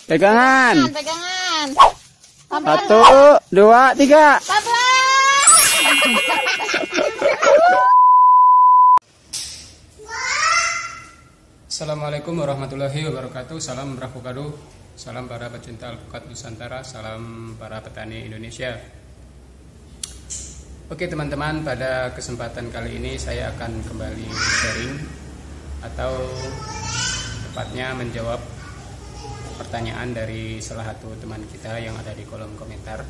Pegangan. Pegangan. 1, 2, 3. Assalamualaikum warahmatullahi wabarakatuh. Salam Brahpokado. Salam para pecinta alpukat Nusantara. Salam para petani Indonesia. Oke teman-teman, pada kesempatan kali ini saya akan kembali sharing atau tepatnya menjawab pertanyaan dari salah satu teman kita yang ada di kolom komentar.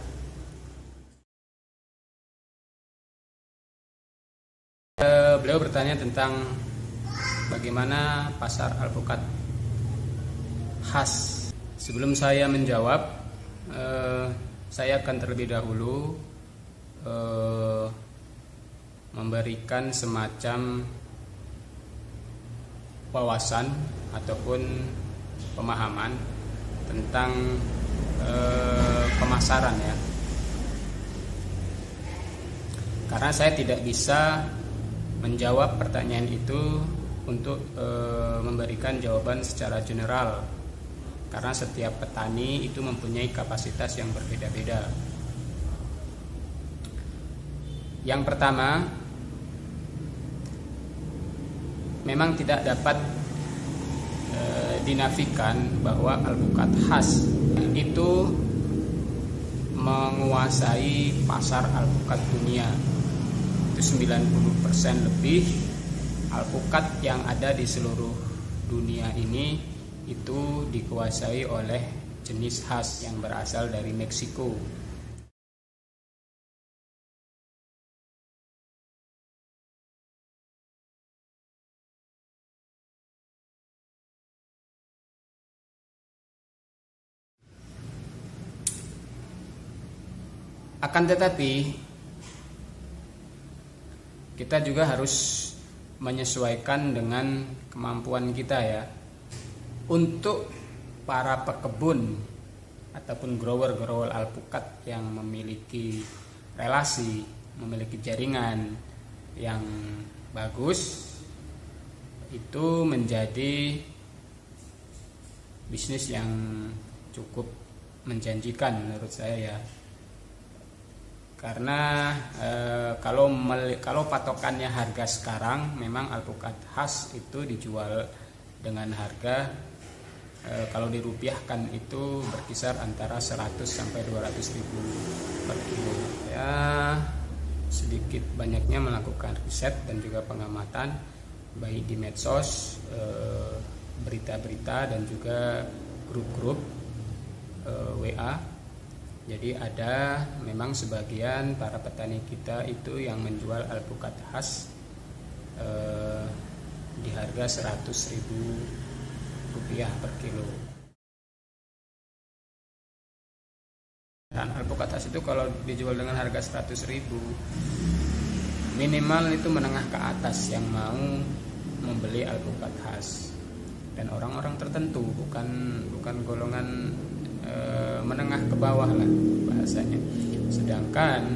Beliau bertanya tentang bagaimana pasar alpukat khas. Sebelum saya menjawab, saya akan terlebih dahulu memberikan semacam wawasan ataupun pemahaman tentang pemasaran ya. Karena saya tidak bisa menjawab pertanyaan itu untuk memberikan jawaban secara general, karena setiap petani itu mempunyai kapasitas yang berbeda-beda. Yang pertama, memang tidak dapat dinafikan bahwa alpukat khas itu menguasai pasar alpukat dunia. Itu 90% lebih alpukat yang ada di seluruh dunia ini itu dikuasai oleh jenis khas yang berasal dari Meksiko. Akan tetapi kita juga harus menyesuaikan dengan kemampuan kita ya. Untuk para pekebun ataupun grower alpukat yang memiliki relasi, memiliki jaringan yang bagus, itu menjadi bisnis yang cukup menjanjikan menurut saya ya. Karena kalau patokannya harga sekarang, memang alpukat khas itu dijual dengan harga kalau dirupiahkan itu berkisar antara 100 sampai 200 ribu per kilo. Ya, sedikit banyaknya melakukan riset dan juga pengamatan baik di medsos, berita-berita dan juga grup-grup WA. Jadi ada memang sebagian para petani kita itu yang menjual alpukat khas di harga 100 ribu rupiah per kilo. Dan alpukat khas itu kalau dijual dengan harga 100 ribu, minimal itu menengah ke atas yang mau membeli alpukat khas, dan orang-orang tertentu, bukan golongan menengah ke bawah lah bahasanya. Sedangkan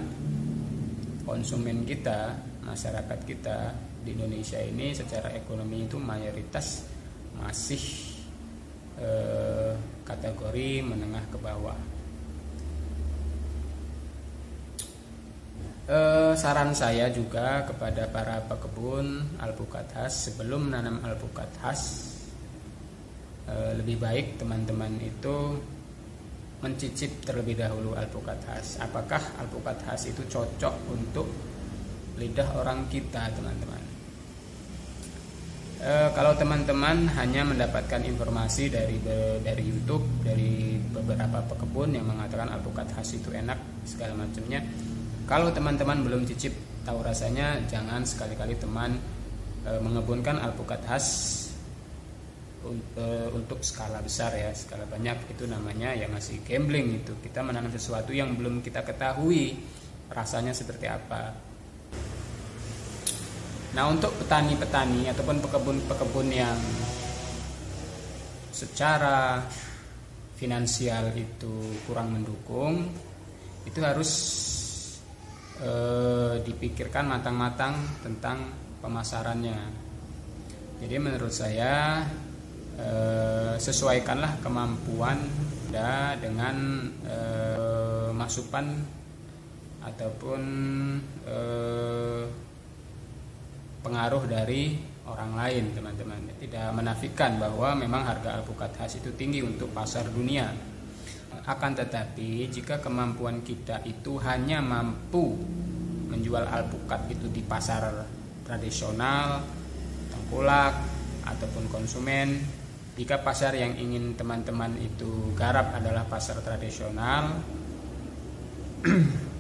konsumen kita, masyarakat kita di Indonesia ini secara ekonomi itu mayoritas masih kategori menengah ke bawah. Saran saya juga kepada para pekebun alpukat khas, sebelum menanam alpukat khas, lebih baik teman-teman itu mencicip terlebih dahulu alpukat khas. Apakah alpukat khas itu cocok untuk lidah orang kita, teman-teman? Kalau teman-teman hanya mendapatkan informasi dari YouTube, dari beberapa pekebun yang mengatakan alpukat khas itu enak segala macamnya, kalau teman-teman belum cicip tahu rasanya, jangan sekali-kali teman mengebunkan alpukat khas untuk skala besar ya, skala banyak. Itu namanya ya masih gambling. Itu kita menanam sesuatu yang belum kita ketahui rasanya seperti apa. Nah, untuk petani-petani ataupun pekebun-pekebun yang secara finansial itu kurang mendukung, itu harus dipikirkan matang-matang tentang pemasarannya. Jadi menurut saya sesuaikanlah kemampuan dengan masukan ataupun pengaruh dari orang lain, teman-teman. Tidak menafikan bahwa memang harga alpukat khas itu tinggi untuk pasar dunia. Akan tetapi jika kemampuan kita itu hanya mampu menjual alpukat itu di pasar tradisional, tengkulak, ataupun konsumen, jika pasar yang ingin teman-teman itu garap adalah pasar tradisional,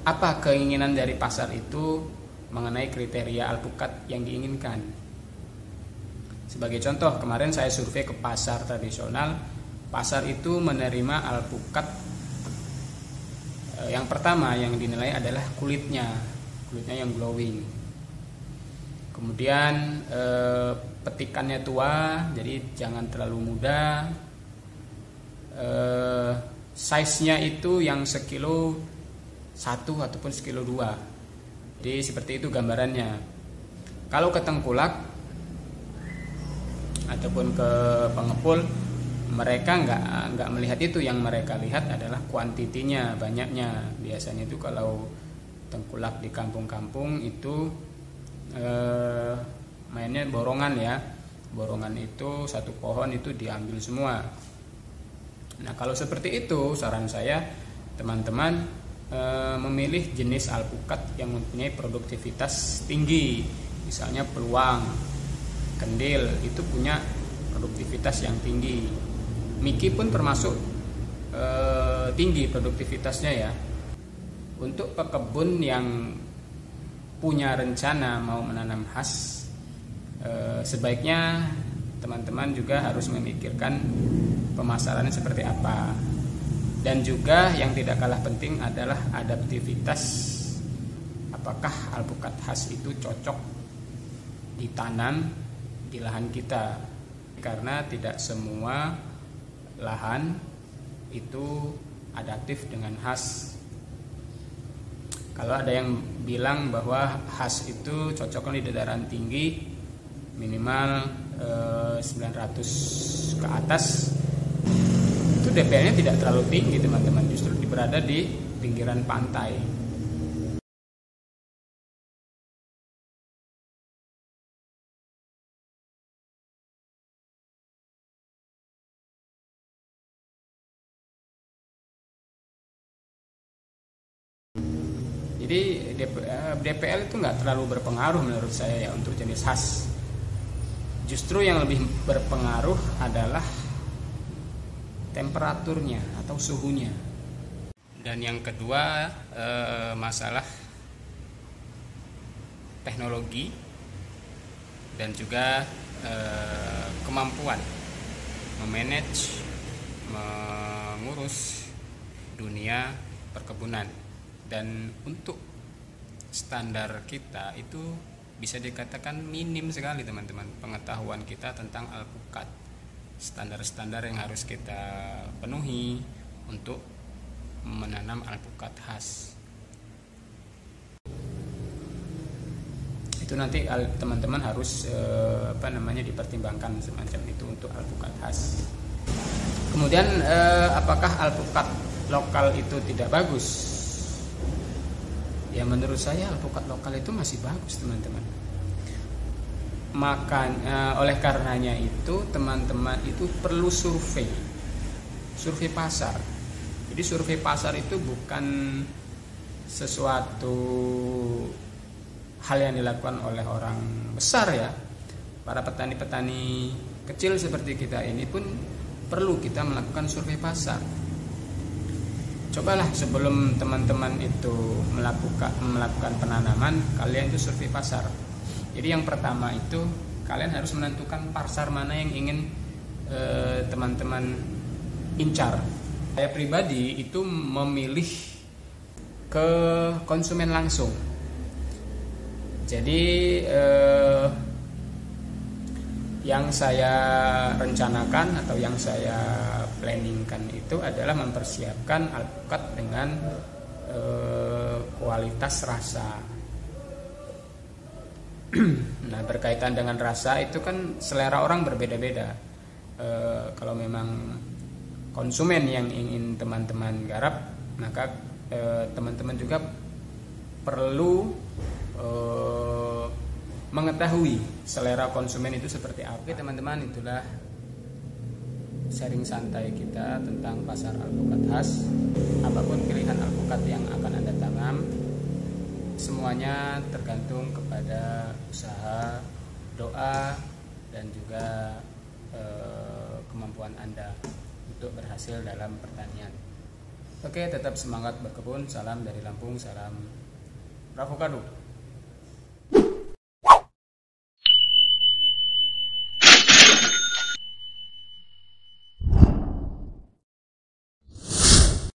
apa keinginan dari pasar itu mengenai kriteria alpukat yang diinginkan? Sebagai contoh, kemarin saya survei ke pasar tradisional. Pasar itu menerima alpukat yang pertama yang dinilai adalah kulitnya yang glowing. Kemudian petikannya tua, jadi jangan terlalu muda. Size-nya itu yang sekilo 1 ataupun sekilo 2. Jadi seperti itu gambarannya. Kalau ke tengkulak ataupun ke pengepul, mereka nggak melihat itu. Yang mereka lihat adalah kuantitinya, banyaknya. Biasanya itu kalau tengkulak di kampung-kampung itu mainnya borongan ya. Borongan itu satu pohon itu diambil semua. Nah, kalau seperti itu, saran saya teman-teman memilih jenis alpukat yang mempunyai produktivitas tinggi. Misalnya peluang, kendil itu punya produktivitas yang tinggi. Miki pun termasuk tinggi produktivitasnya ya. Untuk pekebun yang punya rencana mau menanam khas, sebaiknya teman-teman juga harus memikirkan pemasarannya seperti apa. Dan juga yang tidak kalah penting adalah adaptivitas. Apakah alpukat khas itu cocok ditanam di lahan kita? Karena tidak semua lahan itu adaptif dengan khas. Kalau ada yang bilang bahwa khas itu cocok di dataran tinggi, minimal 900 ke atas, itu DPL-nya tidak terlalu tinggi teman-teman, justru berada di pinggiran pantai. Jadi DPL itu nggak terlalu berpengaruh menurut saya ya untuk jenis khas. Justru yang lebih berpengaruh adalah temperaturnya atau suhunya. Dan yang kedua masalah teknologi dan juga kemampuan memanage, mengurus dunia perkebunan. Dan untuk standar kita itu bisa dikatakan minim sekali teman-teman, pengetahuan kita tentang alpukat. Standar-standar yang harus kita penuhi untuk menanam alpukat khas. Itu nanti teman-teman harus dipertimbangkan semacam itu untuk alpukat khas. Kemudian apakah alpukat lokal itu tidak bagus? Ya menurut saya alpukat lokal itu masih bagus teman-teman. Oleh karenanya itu teman-teman itu perlu survei pasar. Jadi survei pasar itu bukan sesuatu hal yang dilakukan oleh orang besar ya. Para petani-petani kecil seperti kita ini pun perlu kita melakukan survei pasar. Cobalah sebelum teman-teman itu melakukan penanaman, kalian itu survei pasar. Jadi yang pertama itu kalian harus menentukan pasar mana yang ingin teman-teman incar. Saya pribadi itu memilih ke konsumen langsung. Jadi yang saya rencanakan atau yang saya planningkan itu adalah mempersiapkan alpukat dengan kualitas rasa. Nah, berkaitan dengan rasa itu kan selera orang berbeda-beda. kalau memang konsumen yang ingin teman-teman garap, maka teman-teman juga perlu mengetahui selera konsumen itu seperti apa. Oke teman-teman, itulah sharing santai kita tentang pasar alpukat khas. Apapun pilihan alpukat yang akan Anda tanam, semuanya tergantung kepada usaha, doa, dan juga kemampuan Anda untuk berhasil dalam pertanian. Oke, tetap semangat berkebun. Salam dari Lampung, salam Avocado.